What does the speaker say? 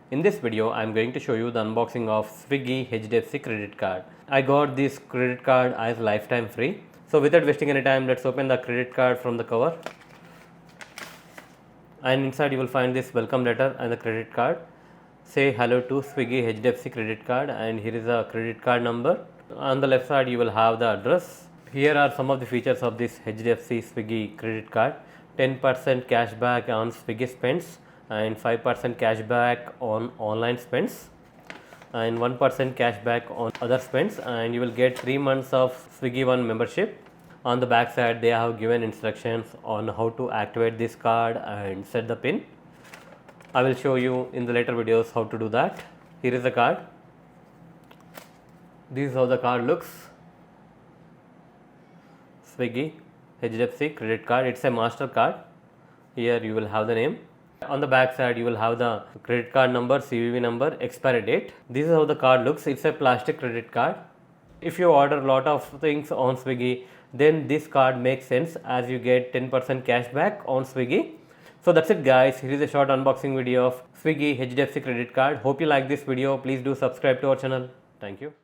In this video, I am going to show you the unboxing of Swiggy HDFC credit card. I got this credit card as lifetime free. So without wasting any time, let's open the credit card from the cover. And inside you will find this welcome letter and the credit card. Say hello to Swiggy HDFC credit card, and here is a credit card number. On the left side you will have the address. Here are some of the features of this HDFC Swiggy credit card. 10% cashback on Swiggy spends and 5% cashback on online spends and 1% cashback on other spends, and you will get 3 months of Swiggy One membership. On the back side they have given instructions on how to activate this card and set the pin. I will show you in the later videos how to do that. Here is the card. This is how the card looks. Swiggy HDFC credit card. It's a master card. Here you will have the name. On the back side you will have the credit card number, CVV number, expiry date. This is how the card looks. It's a plastic credit card. If you order a lot of things on Swiggy, then this card makes sense as you get 10% cashback on Swiggy. So that's it guys, here is a short unboxing video of Swiggy HDFC credit card. Hope you like this video. Please do subscribe to our channel. Thank you.